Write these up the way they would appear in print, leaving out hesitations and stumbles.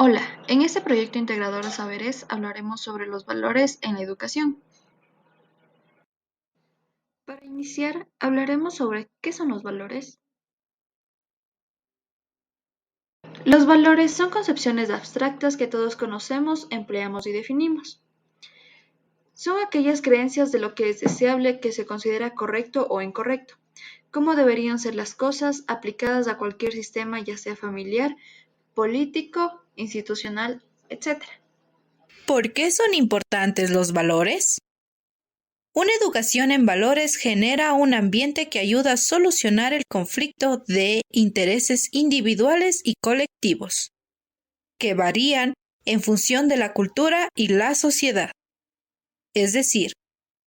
Hola, en este proyecto integrador de saberes hablaremos sobre los valores en la educación. Para iniciar, hablaremos sobre qué son los valores. Los valores son concepciones abstractas que todos conocemos, empleamos y definimos. Son aquellas creencias de lo que es deseable, que se considera correcto o incorrecto, cómo deberían ser las cosas aplicadas a cualquier sistema, ya sea familiar, político, institucional, etc. ¿Por qué son importantes los valores? Una educación en valores genera un ambiente que ayuda a solucionar el conflicto de intereses individuales y colectivos, que varían en función de la cultura y la sociedad. Es decir,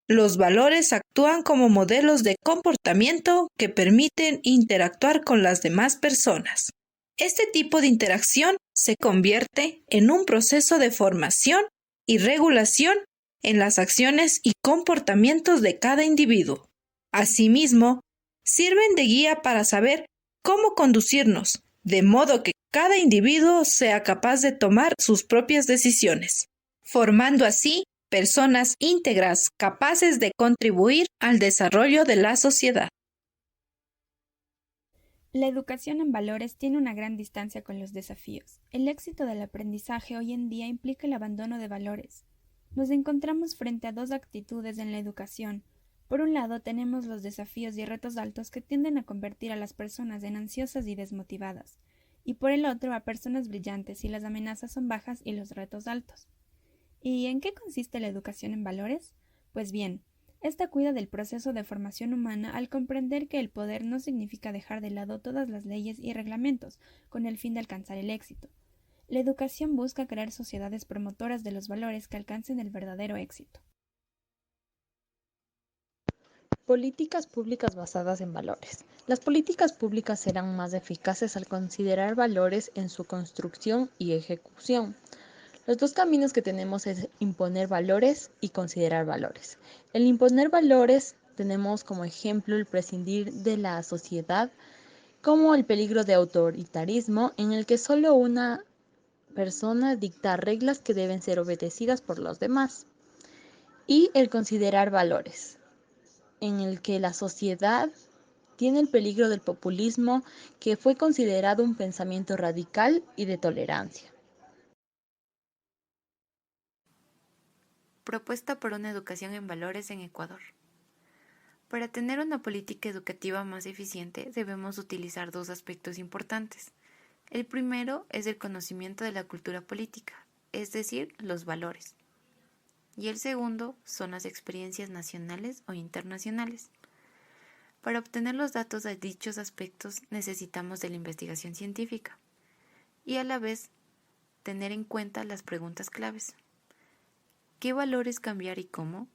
los valores actúan como modelos de comportamiento que permiten interactuar con las demás personas. Este tipo de interacción se convierte en un proceso de formación y regulación en las acciones y comportamientos de cada individuo. Asimismo, sirven de guía para saber cómo conducirnos, de modo que cada individuo sea capaz de tomar sus propias decisiones, formando así personas íntegras capaces de contribuir al desarrollo de la sociedad. La educación en valores tiene una gran distancia con los desafíos. El éxito del aprendizaje hoy en día implica el abandono de valores. Nos encontramos frente a dos actitudes en la educación. Por un lado, tenemos los desafíos y retos altos que tienden a convertir a las personas en ansiosas y desmotivadas, y por el otro, a personas brillantes y las amenazas son bajas y los retos altos. ¿Y en qué consiste la educación en valores? Pues bien, esta cuida del proceso de formación humana al comprender que el poder no significa dejar de lado todas las leyes y reglamentos con el fin de alcanzar el éxito. La educación busca crear sociedades promotoras de los valores que alcancen el verdadero éxito. Políticas públicas basadas en valores. Las políticas públicas serán más eficaces al considerar valores en su construcción y ejecución. Los dos caminos que tenemos es imponer valores y considerar valores. El imponer valores tenemos como ejemplo el prescindir de la sociedad, como el peligro de autoritarismo en el que solo una persona dicta reglas que deben ser obedecidas por los demás. Y el considerar valores, en el que la sociedad tiene el peligro del populismo, que fue considerado un pensamiento radical y de tolerancia. Propuesta por una educación en valores en Ecuador. Para tener una política educativa más eficiente debemos utilizar dos aspectos importantes. El primero es el conocimiento de la cultura política, es decir, los valores. Y el segundo son las experiencias nacionales o internacionales. Para obtener los datos de dichos aspectos necesitamos de la investigación científica y a la vez tener en cuenta las preguntas claves. ¿Qué valores cambiar y cómo?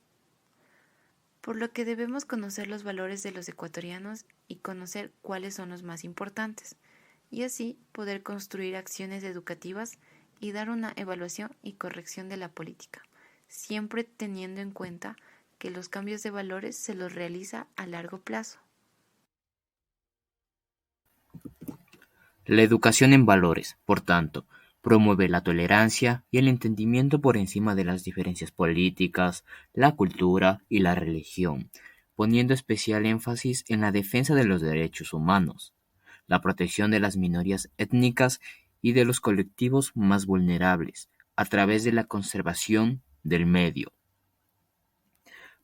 Por lo que debemos conocer los valores de los ecuatorianos y conocer cuáles son los más importantes, y así poder construir acciones educativas y dar una evaluación y corrección de la política, siempre teniendo en cuenta que los cambios de valores se los realiza a largo plazo. La educación en valores, por tanto, promueve la tolerancia y el entendimiento por encima de las diferencias políticas, la cultura y la religión, poniendo especial énfasis en la defensa de los derechos humanos, la protección de las minorías étnicas y de los colectivos más vulnerables, a través de la conservación del medio.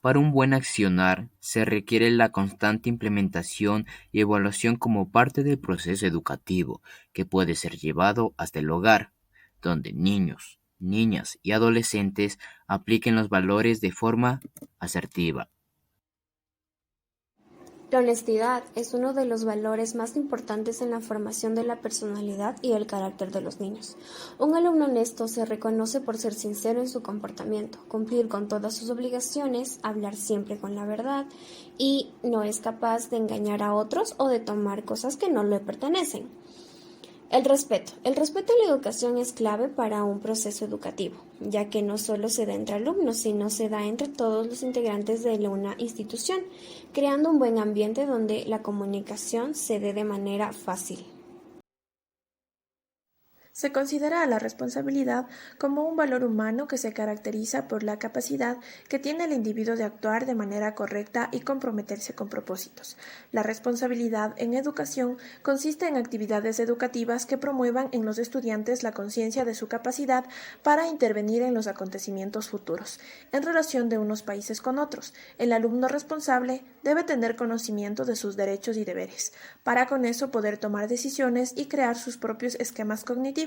Para un buen accionar se requiere la constante implementación y evaluación como parte del proceso educativo, que puede ser llevado hasta el hogar, donde niños, niñas y adolescentes apliquen los valores de forma asertiva. La honestidad es uno de los valores más importantes en la formación de la personalidad y el carácter de los niños. Un alumno honesto se reconoce por ser sincero en su comportamiento, cumplir con todas sus obligaciones, hablar siempre con la verdad y no es capaz de engañar a otros o de tomar cosas que no le pertenecen. El respeto. El respeto a la educación es clave para un proceso educativo, ya que no solo se da entre alumnos, sino se da entre todos los integrantes de una institución, creando un buen ambiente donde la comunicación se dé de manera fácil. Se considera a la responsabilidad como un valor humano que se caracteriza por la capacidad que tiene el individuo de actuar de manera correcta y comprometerse con propósitos. La responsabilidad en educación consiste en actividades educativas que promuevan en los estudiantes la conciencia de su capacidad para intervenir en los acontecimientos futuros, en relación de unos países con otros. El alumno responsable debe tener conocimiento de sus derechos y deberes, para con eso poder tomar decisiones y crear sus propios esquemas cognitivos.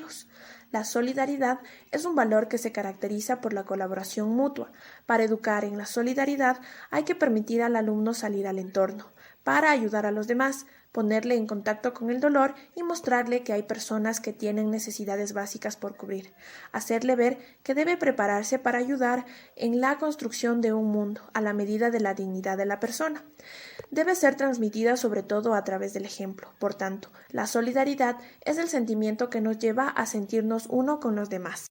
La solidaridad es un valor que se caracteriza por la colaboración mutua. Para educar en la solidaridad hay que permitir al alumno salir al entorno, para ayudar a los demás, ponerle en contacto con el dolor y mostrarle que hay personas que tienen necesidades básicas por cubrir, hacerle ver que debe prepararse para ayudar en la construcción de un mundo a la medida de la dignidad de la persona. Debe ser transmitida sobre todo a través del ejemplo. Por tanto, la solidaridad es el sentimiento que nos lleva a sentirnos uno con los demás.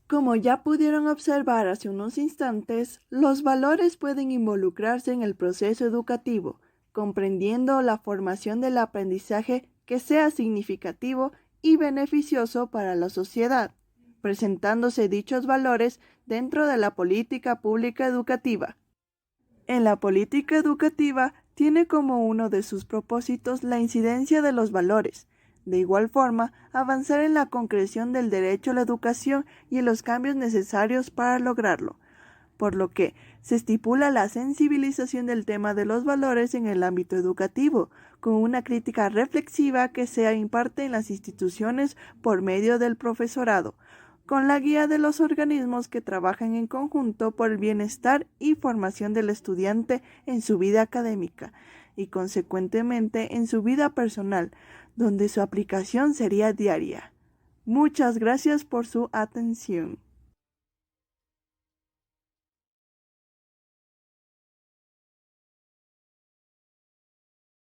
Como ya pudieron observar hace unos instantes, los valores pueden involucrarse en el proceso educativo, comprendiendo la formación del aprendizaje que sea significativo y beneficioso para la sociedad, presentándose dichos valores dentro de la política pública educativa. En la política educativa tiene como uno de sus propósitos la incidencia de los valores. De igual forma, avanzar en la concreción del derecho a la educación y en los cambios necesarios para lograrlo, por lo que se estipula la sensibilización del tema de los valores en el ámbito educativo, con una crítica reflexiva que se imparte en las instituciones por medio del profesorado, con la guía de los organismos que trabajan en conjunto por el bienestar y formación del estudiante en su vida académica y consecuentemente en su vida personal, donde su aplicación sería diaria. Muchas gracias por su atención.